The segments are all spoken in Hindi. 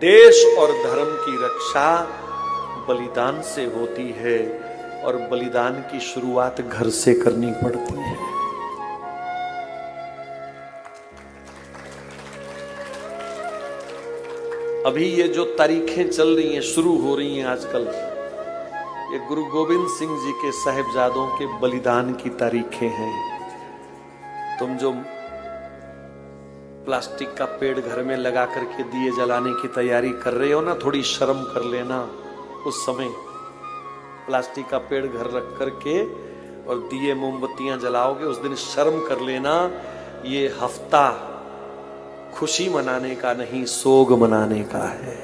देश और धर्म की रक्षा बलिदान से होती है और बलिदान की शुरुआत घर से करनी पड़ती है। अभी ये जो तारीखें चल रही हैं, शुरू हो रही हैं आजकल, ये गुरु गोविंद सिंह जी के साहिबजादों के बलिदान की तारीखें हैं। तुम जो प्लास्टिक का पेड़ घर में लगा करके दिए जलाने की तैयारी कर रहे हो ना, थोड़ी शर्म कर लेना। उस समय प्लास्टिक का पेड़ घर रख करके और दिए मोमबत्तियां जलाओगे, उस दिन शर्म कर लेना। ये हफ्ता खुशी मनाने का नहीं, सोग मनाने का है।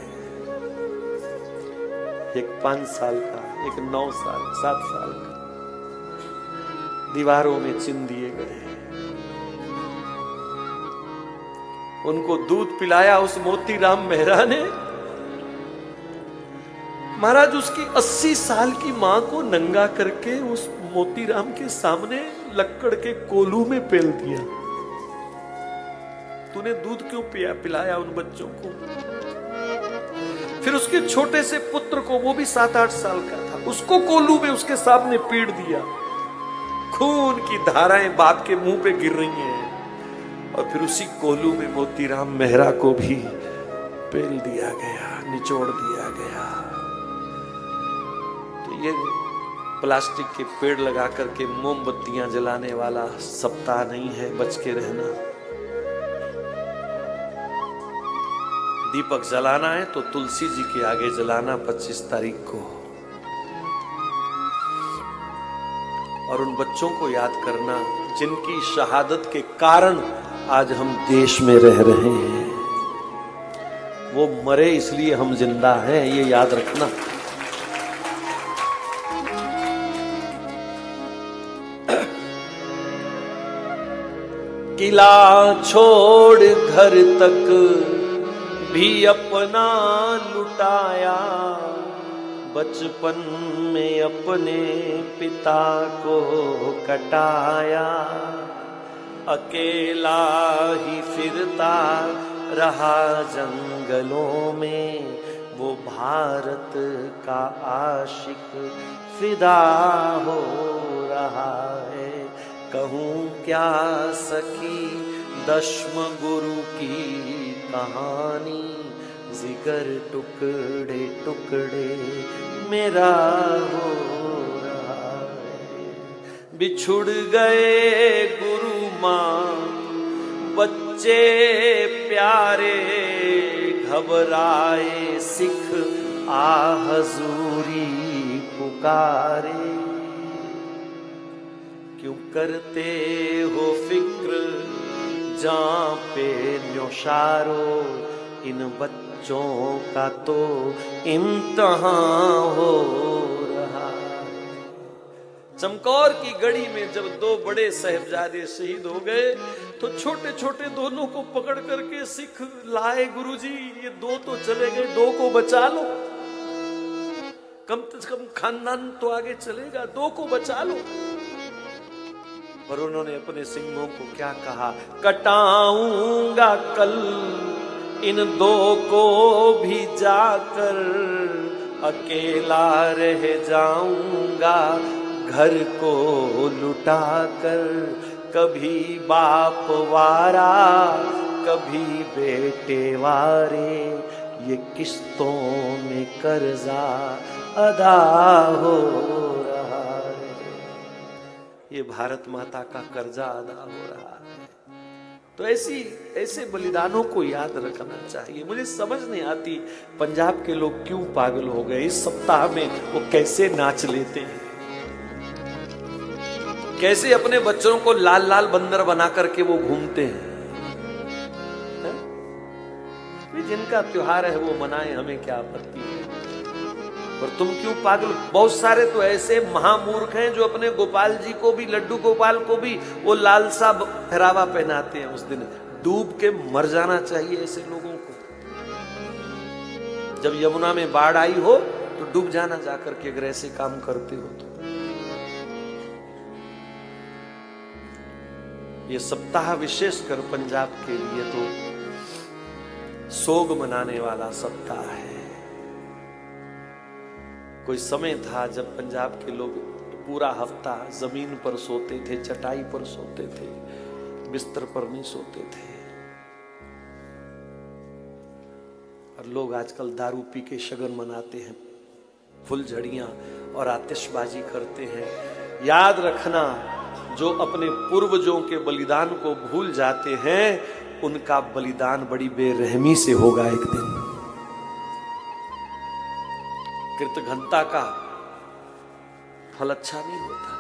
एक 5 साल का, एक 9 साल, 7 साल का दीवारों में चिन्ह दिए गए। उनको दूध पिलाया उस मोतीराम मेहरा ने। महाराज, उसकी 80 साल की मां को नंगा करके उस मोतीराम के सामने लक्कड़ के कोलू में पेल दिया। तूने दूध क्यों पिलाया उन बच्चों को? फिर उसके छोटे से पुत्र को, वो भी 7-8 साल का था, उसको कोलू में उसके सामने पीट दिया। खून की धाराएं बाप के मुंह पे गिर रही हैं। और फिर उसी कोलू में मोतीराम मेहरा को भी पेल दिया गया, निचोड़ दिया गया। तो ये प्लास्टिक के पेड़ लगा करके मोमबत्तियां जलाने वाला सप्ताह नहीं है, बच के रहना। दीपक जलाना है तो तुलसी जी के आगे जलाना 25 तारीख को। और उन बच्चों को याद करना जिनकी शहादत के कारण आज हम देश में रह रहे हैं। वो मरे इसलिए हम जिंदा हैं, ये याद रखना। किला छोड़ घर तक भी अपना लुटाया, बचपन में अपने पिता को कटाया। अकेला ही फिरता रहा जंगलों में, वो भारत का आशिक फिदा हो रहा है। कहूँ क्या सखी दशम गुरु की कहानी, जिगर टुकड़े टुकड़े मेरा हो रहा है। बिछुड़ गए गुरु माँ बच्चे प्यारे, घबराए सिख आ हजूरी पुकारे। क्यों करते हो फिक्र जां पे न्योशारो, इन बच्चों का तो इम्तहान हो रहा। चमकौर की गढ़ी में जब 2 बड़े साहिबजादे शहीद हो गए तो छोटे छोटे दोनों को पकड़ करके सिख लाए। गुरुजी, ये 2 तो चले गए, 2 को बचा लो, कम से कम खानदान तो आगे चलेगा, 2 को बचा लो। और उन्होंने अपने सिंहों को क्या कहा? कटाऊंगा कल इन 2 को भी जाकर, अकेला रह जाऊंगा घर को लुटाकर। कभी बाप वारा कभी बेटे वारे, ये किस्तों में कर्जा अदा हो रहा है। ये भारत माता का कर्जा अदा हो रहा है। तो ऐसे बलिदानों को याद रखना चाहिए। मुझे समझ नहीं आती पंजाब के लोग क्यों पागल हो गए। इस सप्ताह में वो कैसे नाच लेते हैं, कैसे अपने बच्चों को लाल लाल बंदर बना करके वो घूमते हैं। जिनका त्योहार है वो मनाए, हमें क्या आपत्ति है। पर तुम क्यों पागल? बहुत सारे तो ऐसे महामूर्ख हैं जो अपने गोपाल जी को भी, लड्डू गोपाल को भी वो लाल सा पहरावा पहनाते हैं। उस दिन डूब के मर जाना चाहिए ऐसे लोगों को। जब यमुना में बाढ़ आई हो तो डूब जाना जाकर के, अगर ऐसे काम करते हो तो। ये सप्ताह विशेषकर पंजाब के लिए तो सोग मनाने वाला सप्ताह है। कोई समय था जब पंजाब के लोग पूरा हफ्ता जमीन पर सोते थे, चटाई पर सोते थे, बिस्तर पर नहीं सोते थे। और लोग आजकल दारू पी के शगन मनाते हैं, फुलझड़ियां और आतिशबाजी करते हैं। याद रखना, जो अपने पूर्वजों के बलिदान को भूल जाते हैं, उनका बलिदान बड़ी बेरहमी से होगा एक दिन। कृतघ्नता का फल अच्छा नहीं होता।